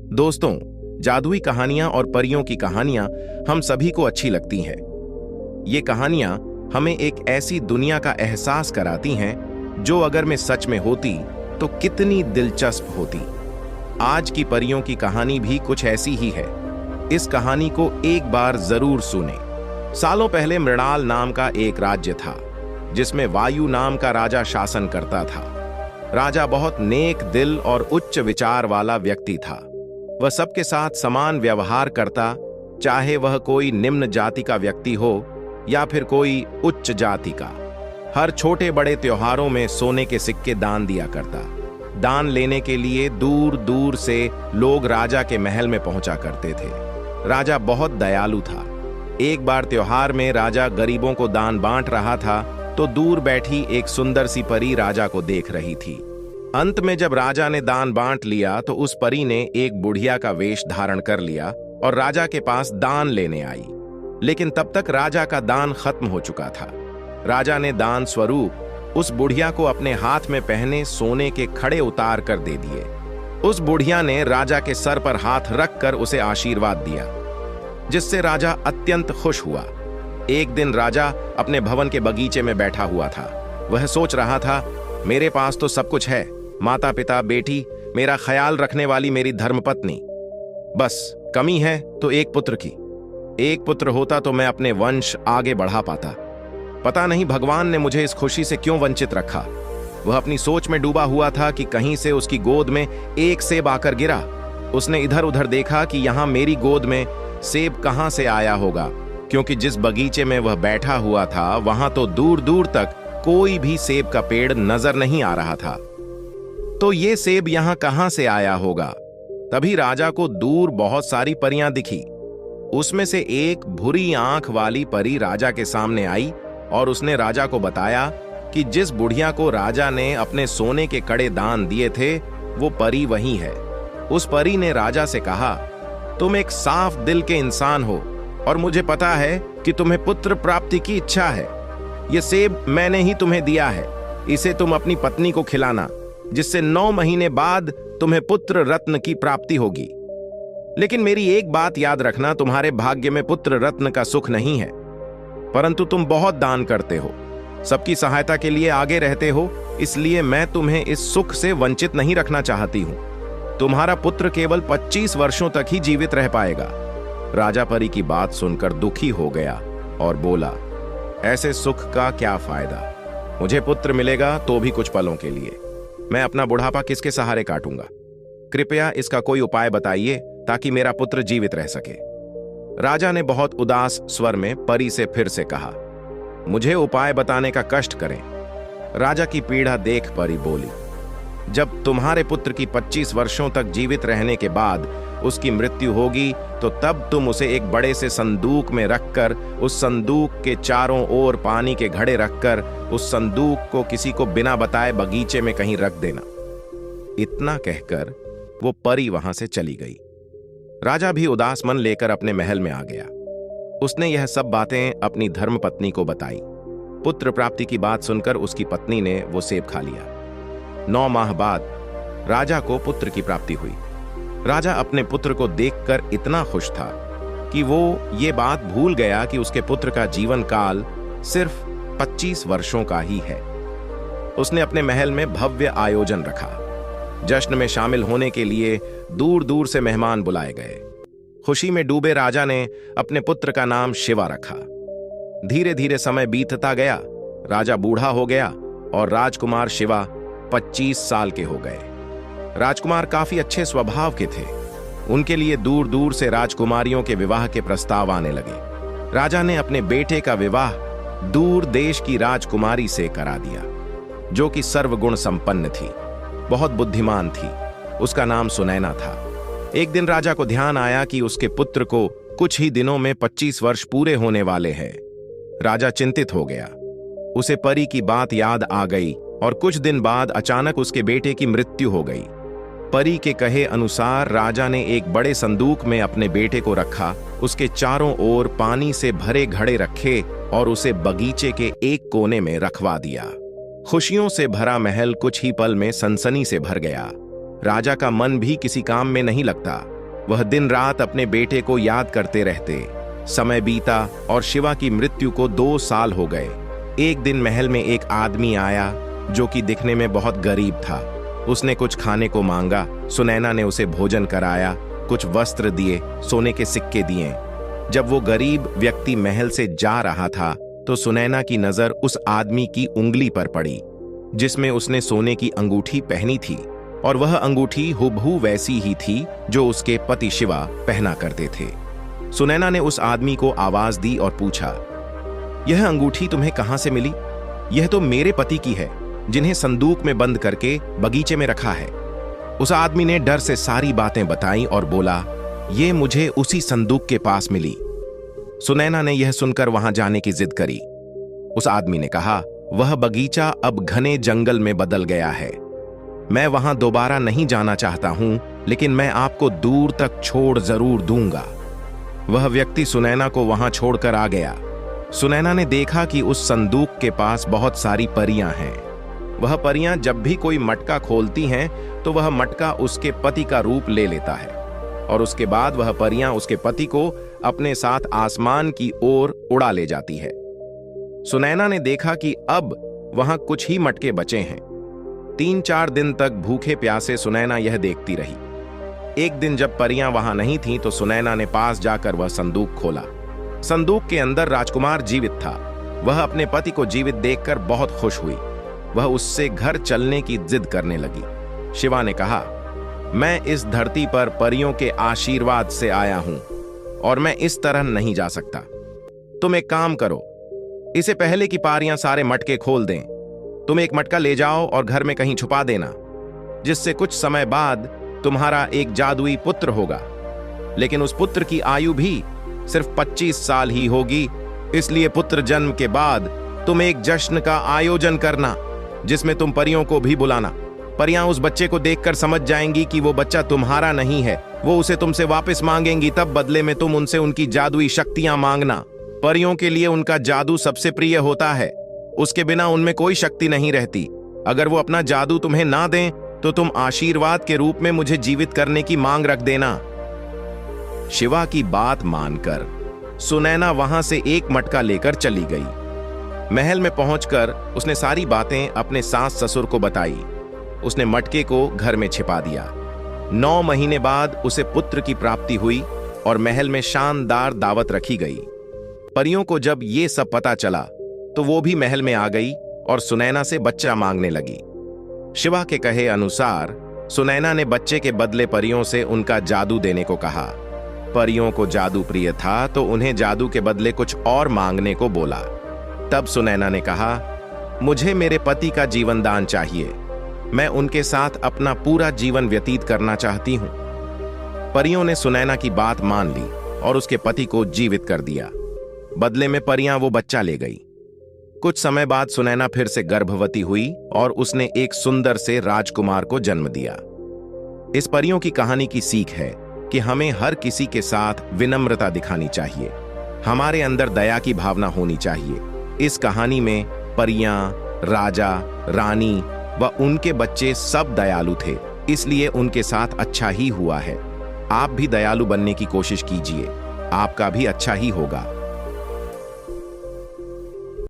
दोस्तों, जादुई कहानियां और परियों की कहानियां हम सभी को अच्छी लगती हैं। ये कहानियां हमें एक ऐसी दुनिया का एहसास कराती हैं जो अगर में सच में होती तो कितनी दिलचस्प होती। आज की परियों की कहानी भी कुछ ऐसी ही है। इस कहानी को एक बार जरूर सुने। सालों पहले मृणाल नाम का एक राज्य था जिसमें वायु नाम का राजा शासन करता था। राजा बहुत नेक दिल और उच्च विचार वाला व्यक्ति था। वह सबके साथ समान व्यवहार करता, चाहे वह कोई निम्न जाति का व्यक्ति हो या फिर कोई उच्च जाति का। हर छोटे बड़े त्योहारों में सोने के सिक्के दान दिया करता। दान लेने के लिए दूर दूर से लोग राजा के महल में पहुंचा करते थे। राजा बहुत दयालु था। एक बार त्योहार में राजा गरीबों को दान बांट रहा था तो दूर बैठी एक सुंदर सी परी राजा को देख रही थी। अंत में जब राजा ने दान बांट लिया तो उस परी ने एक बुढ़िया का वेश धारण कर लिया और राजा के पास दान लेने आई। लेकिन तब तक राजा का दान खत्म हो चुका था। राजा ने दान स्वरूप उस बुढ़िया को अपने हाथ में पहने सोने के खड़े उतार कर दे दिए। उस बुढ़िया ने राजा के सर पर हाथ रखकर उसे आशीर्वाद दिया, जिससे राजा अत्यंत खुश हुआ। एक दिन राजा अपने भवन के बगीचे में बैठा हुआ था। वह सोच रहा था, मेरे पास तो सब कुछ है, माता पिता, बेटी, मेरा ख्याल रखने वाली मेरी धर्मपत्नी, बस कमी है तो एक पुत्र की। एक पुत्र होता तो मैं अपने वंश आगे बढ़ा पाता। पता नहीं भगवान ने मुझे इस खुशी से क्यों वंचित रखा। वह अपनी सोच में डूबा हुआ था कि कहीं से उसकी गोद में एक सेब आकर गिरा। उसने इधर उधर देखा कि यहां मेरी गोद में सेब कहां से आया होगा, क्योंकि जिस बगीचे में वह बैठा हुआ था वहां तो दूर दूर तक कोई भी सेब का पेड़ नजर नहीं आ रहा था। तो ये सेब यहां कहां से आया होगा? तभी राजा को दूर बहुत सारी परियां दिखी। उसमें से एक भूरी आंख वाली परी राजा के सामने आई और उसने राजा को बताया कि जिस बुढ़िया को राजा ने अपने सोने के कड़े दान दिए थे वो परी वही है। उस परी ने राजा से कहा, तुम एक साफ दिल के इंसान हो और मुझे पता है कि तुम्हें पुत्र प्राप्ति की इच्छा है। यह सेब मैंने ही तुम्हें दिया है। इसे तुम अपनी पत्नी को खिलाना, जिससे 9 महीने बाद तुम्हें पुत्र रत्न की प्राप्ति होगी। लेकिन मेरी एक बात याद रखना, तुम्हारे भाग्य में पुत्र रत्न का सुख नहीं है, परंतु तुम बहुत दान करते हो, सबकी सहायता के लिए आगे रहते हो, इसलिए मैं तुम्हें इस सुख से वंचित नहीं रखना चाहती हूं। तुम्हारा पुत्र केवल 25 वर्षों तक ही जीवित रह पाएगा। राजा परी की बात सुनकर दुखी हो गया और बोला, ऐसे सुख का क्या फायदा? मुझे पुत्र मिलेगा तो भी कुछ पलों के लिए। मैं अपना बुढ़ापा किसके सहारे काटूंगा? कृपया इसका कोई उपाय बताइए ताकि मेरा पुत्र जीवित रह सके। राजा ने बहुत उदास स्वर में परी से फिर से कहा, मुझे उपाय बताने का कष्ट करें। राजा की पीड़ा देख परी बोली, जब तुम्हारे पुत्र की 25 वर्षों तक जीवित रहने के बाद उसकी मृत्यु होगी तो तब तुम उसे एक बड़े से संदूक में रखकर, उस संदूक के चारों ओर पानी के घड़े रखकर, उस संदूक को किसी को बिना बताए बगीचे में कहीं रख देना। इतना कहकर वो परी वहां से चली गई। राजा भी उदास मन लेकर अपने महल में आ गया। उसने यह सब बातें अपनी धर्मपत्नी को बताई। पुत्र प्राप्ति की बात सुनकर उसकी पत्नी ने वो सेब खा लिया। 9 माह बाद राजा को पुत्र की प्राप्ति हुई। राजा अपने पुत्र को देखकर इतना खुश था कि वो ये बात भूल गया कि उसके पुत्र का जीवन काल सिर्फ 25 वर्षों का ही है। उसने अपने महल में भव्य आयोजन रखा। जश्न में शामिल होने के लिए दूर दूर से मेहमान बुलाए गए। खुशी में डूबे राजा ने अपने पुत्र का नाम शिवा रखा। धीरे धीरे समय बीतता गया। राजा बूढ़ा हो गया और राजकुमार शिवा 25 साल के हो गए। राजकुमार काफी अच्छे स्वभाव के थे। उनके लिए दूर दूर से राजकुमारियों के विवाह के प्रस्ताव आने लगे। राजा ने अपने बेटे का विवाह दूर देश की राजकुमारी से करा दिया, जो कि सर्वगुण संपन्न थी, बहुत बुद्धिमान थी। उसका नाम सुनैना था। एक दिन राजा को ध्यान आया कि उसके पुत्र को कुछ ही दिनों में 25 वर्ष पूरे होने वाले हैं। राजा चिंतित हो गया। उसे परी की बात याद आ गई और कुछ दिन बाद अचानक उसके बेटे की मृत्यु हो गई। परी के कहे अनुसार राजा ने एक बड़े संदूक में अपने बेटे को रखा, उसके चारों ओर पानी से भरे घड़े रखे और उसे बगीचे के एक कोने में रखवा दिया। खुशियों से भरा महल कुछ ही पल में सनसनी से भर गया। राजा का मन भी किसी काम में नहीं लगता। वह दिन रात अपने बेटे को याद करते रहते। समय बीता और शिवा की मृत्यु को 2 साल हो गए। एक दिन महल में एक आदमी आया जो कि दिखने में बहुत गरीब था। उसने कुछ खाने को मांगा। सुनैना ने उसे भोजन कराया, कुछ वस्त्र दिए, सोने के सिक्के दिए। जब वो गरीब व्यक्ति महल से जा रहा था तो सुनैना की नजर उस आदमी की उंगली पर पड़ी जिसमें उसने सोने की अंगूठी पहनी थी, और वह अंगूठी हुबहू वैसी ही थी जो उसके पति शिवा पहना करते थे। सुनैना ने उस आदमी को आवाज दी और पूछा, यह अंगूठी तुम्हें कहां से मिली? यह तो मेरे पति की है, जिन्हें संदूक में बंद करके बगीचे में रखा है। उस आदमी ने डर से सारी बातें बताई और बोला, ये मुझे उसी संदूक के पास मिली। सुनैना ने यह सुनकर वहां जाने की जिद करी। उस आदमी ने कहा, वह बगीचा अब घने जंगल में बदल गया है। मैं वहां दोबारा नहीं जाना चाहता हूं, लेकिन मैं आपको दूर तक छोड़ जरूर दूंगा। वह व्यक्ति सुनैना को वहां छोड़कर आ गया। सुनैना ने देखा कि उस संदूक के पास बहुत सारी परियां हैं। वह परियां जब भी कोई मटका खोलती हैं तो वह मटका उसके पति का रूप ले लेता है, और उसके बाद वह परियां उसके पति को अपने साथ आसमान की ओर उड़ा ले जाती है। सुनैना ने देखा कि अब वहां कुछ ही मटके बचे हैं। 3-4 दिन तक भूखे प्यासे सुनैना यह देखती रही। एक दिन जब परियां वहां नहीं थीं तो सुनैना ने पास जाकर वह संदूक खोला। संदूक के अंदर राजकुमार जीवित था। वह अपने पति को जीवित देखकर बहुत खुश हुई। वह उससे घर चलने की जिद करने लगी। शिवा ने कहा, मैं इस धरती पर परियों के आशीर्वाद से आया हूं और मैं इस तरह नहीं जा सकता। तुम एक काम करो, इसे पहले की पारियां सारे मटके खोल दें। तुम एक मटका ले जाओ और घर में कहीं छुपा देना, जिससे कुछ समय बाद तुम्हारा एक जादुई पुत्र होगा। लेकिन उस पुत्र की आयु भी सिर्फ 25 साल ही होगी, इसलिए पुत्र जन्म के बाद तुम एक जश्न का आयोजन करना, जिसमें तुम परियों को भी बुलाना। परियां उस बच्चे को देखकर समझ जाएंगी कि वो बच्चा तुम्हारा नहीं है। वो उसे तुमसे वापस मांगेंगी, तब बदले में तुम उनसे उनकी जादुई शक्तियां मांगना। परियों के लिए उनका जादू सबसे प्रिय होता है, उसके बिना उनमें कोई शक्ति नहीं रहती। अगर वो अपना जादू तुम्हें ना दें तो तुम आशीर्वाद के रूप में मुझे जीवित करने की मांग रख देना। शिवा की बात मानकर सुनैना वहां से एक मटका लेकर चली गई। महल में पहुंचकर उसने सारी बातें अपने सास ससुर को बताई। उसने मटके को घर में छिपा दिया। 9 महीने बाद उसे पुत्र की प्राप्ति हुई और महल में शानदार दावत रखी गई। परियों को जब ये सब पता चला तो वो भी महल में आ गई और सुनैना से बच्चा मांगने लगी। शिवा के कहे अनुसार सुनैना ने बच्चे के बदले परियों से उनका जादू देने को कहा। परियों को जादू प्रिय था तो उन्हें जादू के बदले कुछ और मांगने को बोला। तब सुनैना ने कहा, मुझे मेरे पति का जीवन दान चाहिए। मैं उनके साथ अपना पूरा जीवन व्यतीत करना चाहती हूं। परियों ने सुनैना की बात मान ली और उसके पति को जीवित कर दिया। बदले में परियां वो बच्चा ले गई। कुछ समय बाद सुनैना फिर से गर्भवती हुई और उसने एक सुंदर से राजकुमार को जन्म दिया। इस परियों की कहानी की सीख है कि हमें हर किसी के साथ विनम्रता दिखानी चाहिए। हमारे अंदर दया की भावना होनी चाहिए। इस कहानी में परियां, राजा, रानी व उनके बच्चे सब दयालु थे, इसलिए उनके साथ अच्छा ही हुआ है। आप भी दयालु बनने की कोशिश कीजिए, आपका भी अच्छा ही होगा।